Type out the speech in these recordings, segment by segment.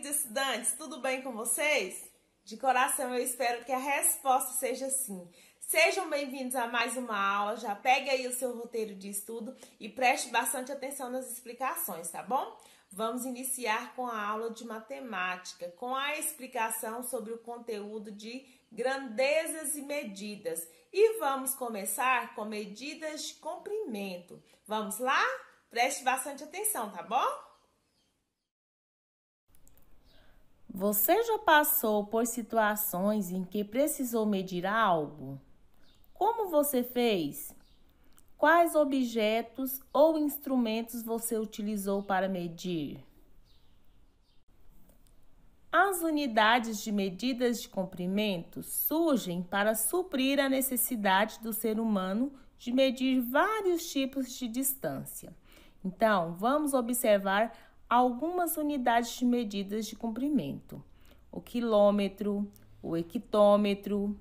queridos estudantes, tudo bem com vocês? De coração eu espero que a resposta seja sim. Sejam bem-vindos a mais uma aula, já pegue aí o seu roteiro de estudo e preste bastante atenção nas explicações, tá bom? Vamos iniciar com a aula de matemática, com a explicação sobre o conteúdo de grandezas e medidas. E vamos começar com medidas de comprimento. Vamos lá? Preste bastante atenção, tá bom? Você já passou por situações em que precisou medir algo? Como você fez? Quais objetos ou instrumentos você utilizou para medir? As unidades de medidas de comprimento surgem para suprir a necessidade do ser humano de medir vários tipos de distância. Então, vamos observar algumas unidades de medidas de comprimento: o quilômetro, o hectômetro,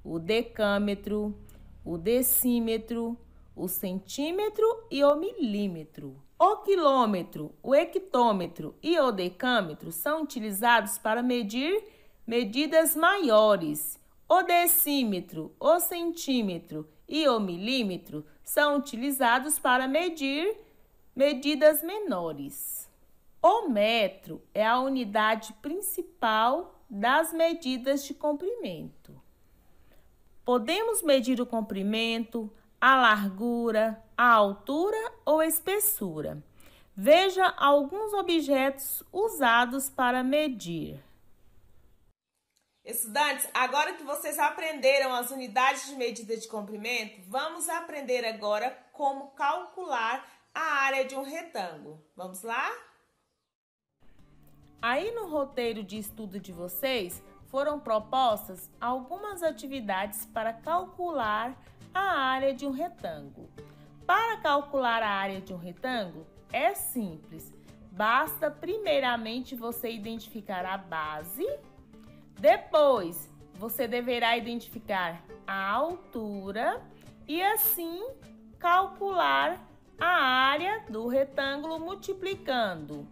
o decâmetro, o decímetro, o centímetro e o milímetro. O quilômetro, o hectômetro e o decâmetro são utilizados para medir medidas maiores. O decímetro, o centímetro e o milímetro são utilizados para medir medidas menores. O metro é a unidade principal das medidas de comprimento. Podemos medir o comprimento, a largura, a altura ou a espessura. Veja alguns objetos usados para medir. Estudantes, agora que vocês aprenderam as unidades de medida de comprimento, vamos aprender agora como calcular a área de um retângulo. Vamos lá? Aí no roteiro de estudo de vocês foram propostas algumas atividades para calcular a área de um retângulo. Para calcular a área de um retângulo é simples. Basta primeiramente você identificar a base, depois você deverá identificar a altura e assim calcular a área do retângulo multiplicando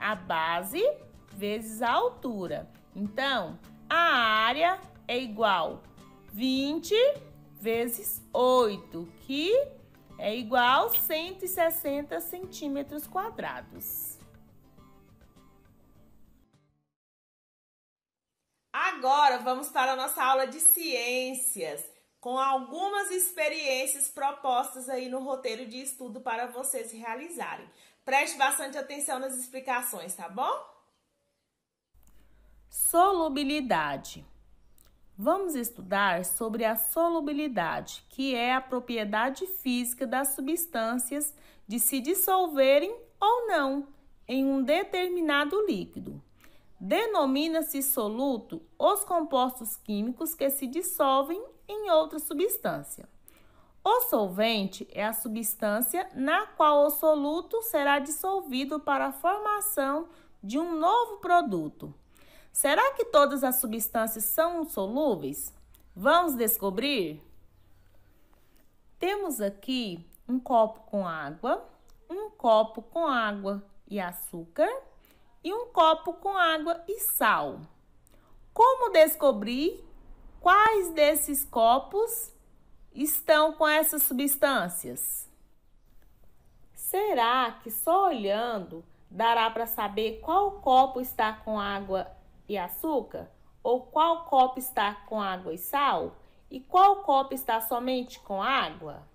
a base vezes a altura. Então, a área é igual a 20 vezes 8, que é igual a 160 centímetros quadrados. Agora vamos para a nossa aula de ciências, com algumas experiências propostas aí no roteiro de estudo para vocês realizarem. Preste bastante atenção nas explicações, tá bom? Solubilidade. Vamos estudar sobre a solubilidade, que é a propriedade física das substâncias de se dissolverem ou não em um determinado líquido. Denomina-se soluto os compostos químicos que se dissolvem em outra substância. O solvente é a substância na qual o soluto será dissolvido para a formação de um novo produto. Será que todas as substâncias são solúveis? Vamos descobrir? Temos aqui um copo com água, um copo com água e açúcar e um copo com água e sal. Como descobrir quais desses copos estão com essas substâncias? Será que só olhando dará para saber qual copo está com água e açúcar? Ou qual copo está com água e sal? E qual copo está somente com água?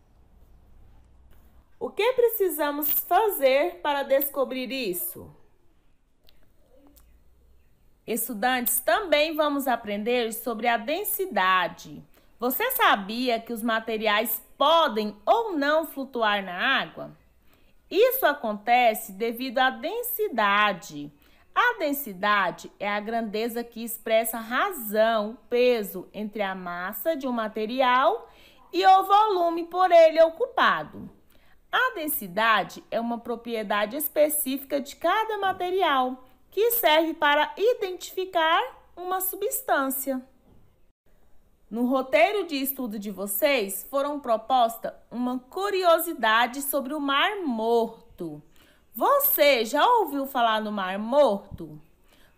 O que precisamos fazer para descobrir isso? Estudantes, também vamos aprender sobre a densidade. Você sabia que os materiais podem ou não flutuar na água? Isso acontece devido à densidade. A densidade é a grandeza que expressa a razão, o peso entre a massa de um material e o volume por ele ocupado. A densidade é uma propriedade específica de cada material que serve para identificar uma substância. No roteiro de estudo de vocês foram propostas uma curiosidade sobre o Mar Morto. Você já ouviu falar no Mar Morto?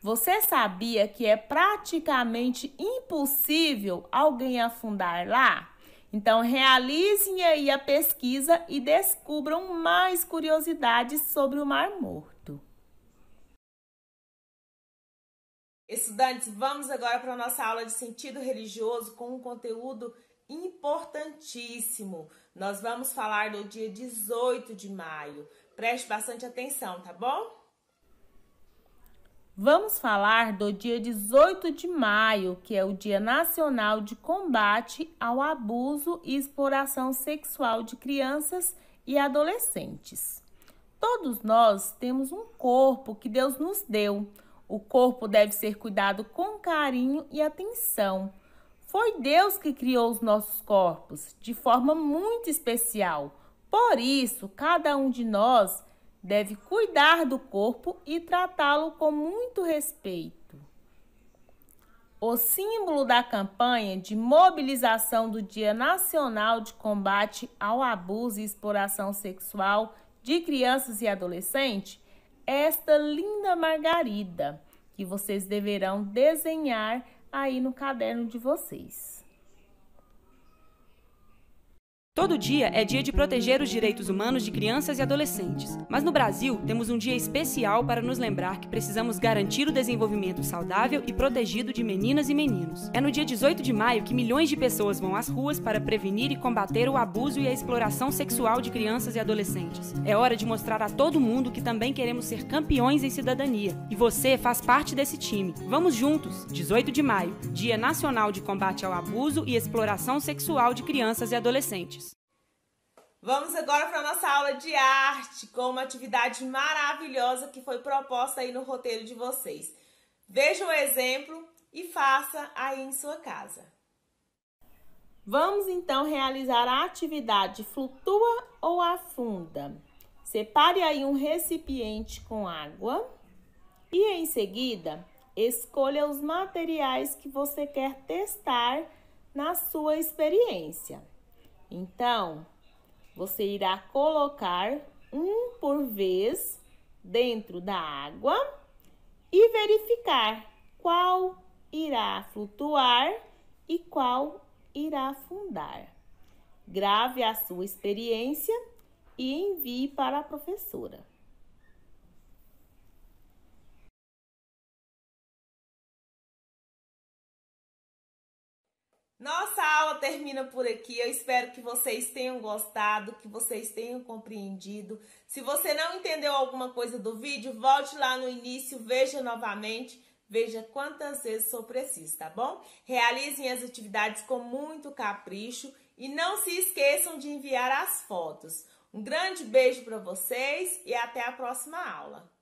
Você sabia que é praticamente impossível alguém afundar lá? Então, realizem aí a pesquisa e descubram mais curiosidades sobre o Mar Morto. Estudantes, vamos agora para a nossa aula de sentido religioso com um conteúdo importantíssimo. Nós vamos falar do dia 18 de maio. Preste bastante atenção, tá bom? Vamos falar do dia 18 de maio, que é o Dia Nacional de Combate ao Abuso e Exploração Sexual de Crianças e Adolescentes. Todos nós temos um corpo que Deus nos deu. O corpo deve ser cuidado com carinho e atenção. Foi Deus que criou os nossos corpos de forma muito especial. Por isso, cada um de nós deve cuidar do corpo e tratá-lo com muito respeito. O símbolo da campanha de mobilização do Dia Nacional de Combate ao Abuso e Exploração Sexual de Crianças e Adolescentes é esta linda margarida, que vocês deverão desenhar aí no caderno de vocês. Todo dia é dia de proteger os direitos humanos de crianças e adolescentes. Mas no Brasil, temos um dia especial para nos lembrar que precisamos garantir o desenvolvimento saudável e protegido de meninas e meninos. É no dia 18 de maio que milhões de pessoas vão às ruas para prevenir e combater o abuso e a exploração sexual de crianças e adolescentes. É hora de mostrar a todo mundo que também queremos ser campeões em cidadania. E você faz parte desse time. Vamos juntos! 18 de maio, Dia Nacional de Combate ao Abuso e Exploração Sexual de Crianças e Adolescentes. Vamos agora para a nossa aula de arte, com uma atividade maravilhosa que foi proposta aí no roteiro de vocês. Veja o exemplo e faça aí em sua casa. Vamos então realizar a atividade Flutua ou Afunda. Separe aí um recipiente com água e em seguida escolha os materiais que você quer testar na sua experiência. Então, você irá colocar um por vez dentro da água e verificar qual irá flutuar e qual irá afundar. Grave a sua experiência e envie para a professora. Nossa aula termina por aqui. Eu espero que vocês tenham gostado, que vocês tenham compreendido. Se você não entendeu alguma coisa do vídeo, volte lá no início, veja novamente, veja quantas vezes for preciso, tá bom? Realizem as atividades com muito capricho e não se esqueçam de enviar as fotos. Um grande beijo para vocês e até a próxima aula.